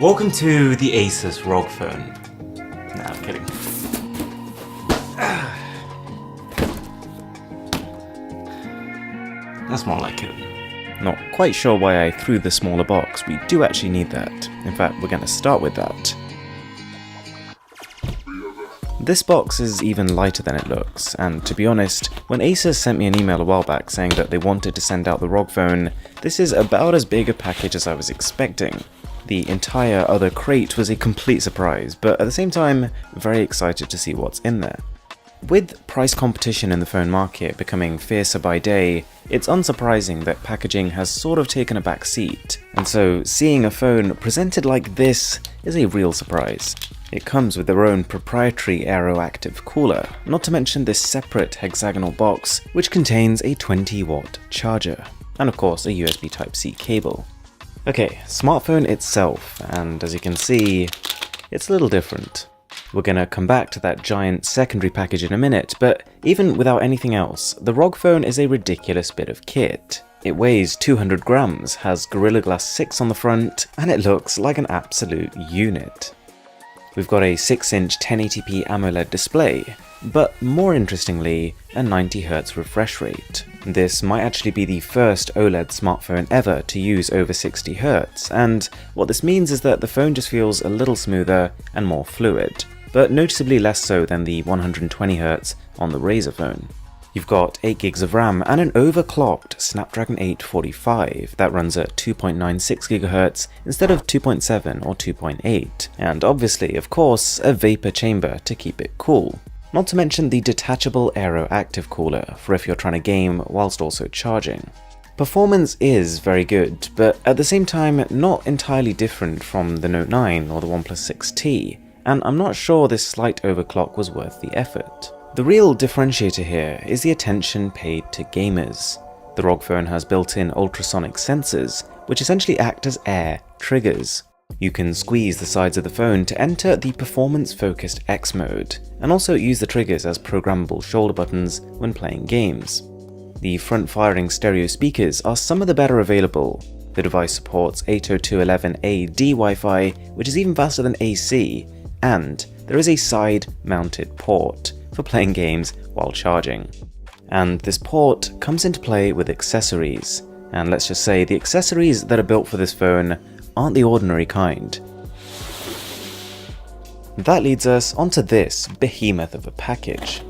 Welcome to the ASUS ROG phone. Nah, I'm kidding. That's more like it. Not quite sure why I threw the smaller box, we do actually need that. In fact, we're going to start with that. This box is even lighter than it looks, and to be honest, when ASUS sent me an email a while back saying that they wanted to send out the ROG phone, this is about as big a package as I was expecting. The entire other crate was a complete surprise, but at the same time, very excited to see what's in there. With price competition in the phone market becoming fiercer by day, it's unsurprising that packaging has sort of taken a back seat, and so seeing a phone presented like this is a real surprise. It comes with their own proprietary aero-active cooler, not to mention this separate hexagonal box which contains a 20-watt charger, and of course a USB Type-C cable. Okay, smartphone itself, and as you can see, it's a little different. We're gonna come back to that giant secondary package in a minute, but even without anything else, the ROG phone is a ridiculous bit of kit. It weighs 200 grams, has Gorilla Glass 6 on the front, and it looks like an absolute unit. We've got a 6-inch 1080p AMOLED display, but more interestingly, a 90Hz refresh rate. This might actually be the first OLED smartphone ever to use over 60Hz, and what this means is that the phone just feels a little smoother and more fluid, but noticeably less so than the 120Hz on the Razer phone. You've got 8GB of RAM and an overclocked Snapdragon 845 that runs at 2.96 GHz instead of 2.7 or 2.8, and obviously, of course, a vapor chamber to keep it cool. Not to mention the detachable aero-active cooler for if you're trying to game whilst also charging. Performance is very good, but at the same time not entirely different from the Note 9 or the OnePlus 6T, and I'm not sure this slight overclock was worth the effort. The real differentiator here is the attention paid to gamers. The ROG phone has built-in ultrasonic sensors, which essentially act as air triggers. You can squeeze the sides of the phone to enter the performance-focused X mode, and also use the triggers as programmable shoulder buttons when playing games. The front-firing stereo speakers are some of the better available. The device supports 802.11ad Wi-Fi, which is even faster than AC, and there is a side-mounted port for playing games while charging. And this port comes into play with accessories, and let's just say the accessories that are built for this phone aren't the ordinary kind. That leads us onto this behemoth of a package.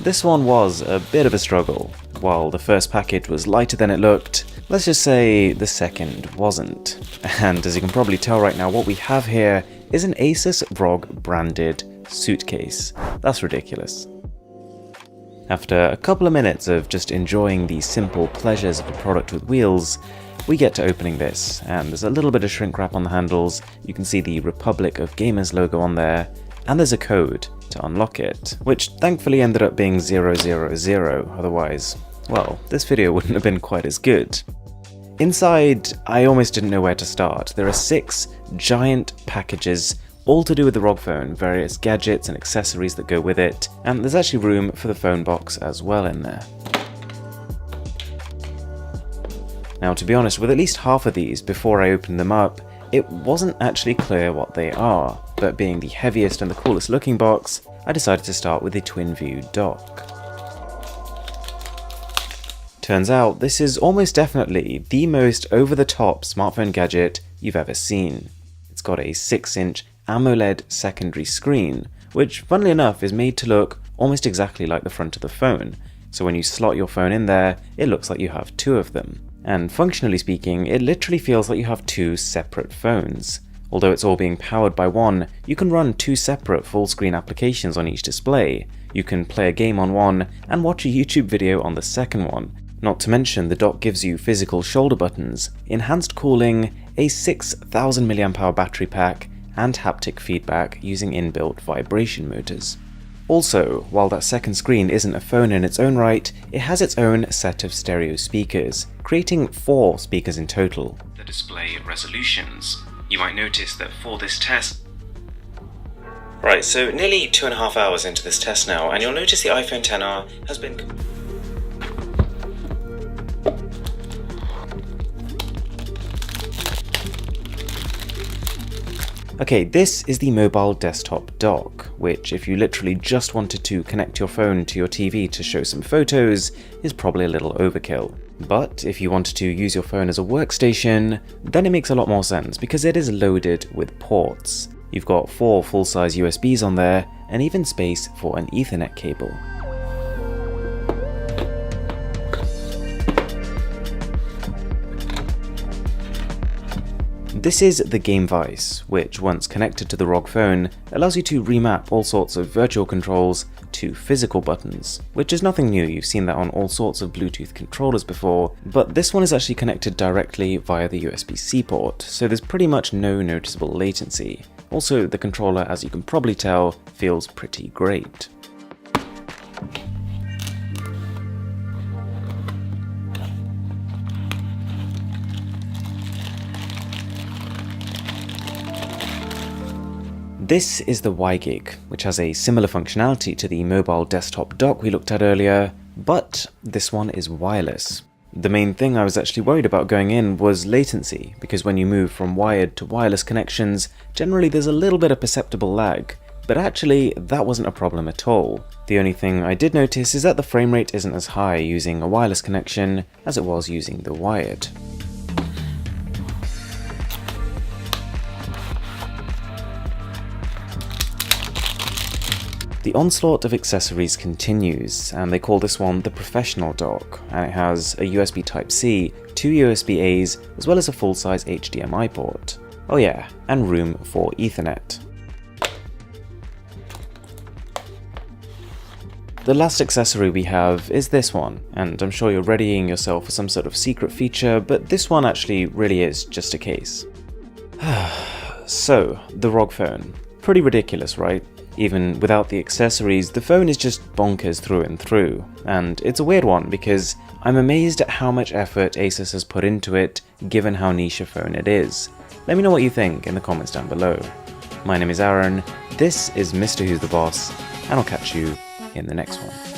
This one was a bit of a struggle. While the first package was lighter than it looked, let's just say the second wasn't. And as you can probably tell right now, what we have here is an ASUS ROG branded suitcase. That's ridiculous. After a couple of minutes of just enjoying the simple pleasures of a product with wheels, we get to opening this, and there's a little bit of shrink wrap on the handles, you can see the Republic of Gamers logo on there, and there's a code to unlock it, which thankfully ended up being 000, otherwise, well, this video wouldn't have been quite as good. Inside, I almost didn't know where to start. There are 6 giant packages, all to do with the ROG phone, various gadgets and accessories that go with it, and there's actually room for the phone box as well in there. Now, to be honest, with at least half of these, before I opened them up, it wasn't actually clear what they are, but being the heaviest and the coolest looking box, I decided to start with the twin view dock. Turns out, this is almost definitely the most over-the-top smartphone gadget you've ever seen. It's got a 6-inch AMOLED secondary screen, which funnily enough is made to look almost exactly like the front of the phone, so when you slot your phone in there, it looks like you have 2 of them. And functionally speaking, it literally feels like you have 2 separate phones. Although it's all being powered by one, you can run 2 separate full-screen applications on each display. You can play a game on one and watch a YouTube video on the second one. Not to mention, the dock gives you physical shoulder buttons, enhanced cooling, a 6000 mAh battery pack, and haptic feedback using inbuilt vibration motors. Also, while that second screen isn't a phone in its own right, it has its own set of stereo speakers, creating 4 speakers in total. The display resolutions. You might notice that for this test... Right, so nearly 2.5 hours into this test now, and you'll notice the iPhone XR has been... Okay, this is the mobile desktop dock, which if you literally just wanted to connect your phone to your TV to show some photos, is probably a little overkill. But if you wanted to use your phone as a workstation, then it makes a lot more sense because it is loaded with ports. You've got 4 full-size USBs on there, and even space for an Ethernet cable. This is the Game Vice, which once connected to the ROG phone, allows you to remap all sorts of virtual controls to physical buttons, which is nothing new. You've seen that on all sorts of Bluetooth controllers before, but this one is actually connected directly via the USB-C port, so there's pretty much no noticeable latency. Also, the controller, as you can probably tell, feels pretty great. This is the WiGig, which has a similar functionality to the mobile desktop dock we looked at earlier, but this one is wireless. The main thing I was actually worried about going in was latency, because when you move from wired to wireless connections, generally there's a little bit of perceptible lag, but actually that wasn't a problem at all. The only thing I did notice is that the frame rate isn't as high using a wireless connection as it was using the wired. The onslaught of accessories continues, and they call this one the Professional Dock, and it has a USB Type-C, 2 USB-As, as well as a full-size HDMI port. Oh yeah, and room for Ethernet. The last accessory we have is this one, and I'm sure you're readying yourself for some sort of secret feature, but this one actually really is just a case. So, the ROG phone. Pretty ridiculous, right? Even without the accessories, the phone is just bonkers through and through, and it's a weird one because I'm amazed at how much effort ASUS has put into it, given how niche a phone it is. Let me know what you think in the comments down below. My name is Aaron, this is Mr. Who's the Boss, and I'll catch you in the next one.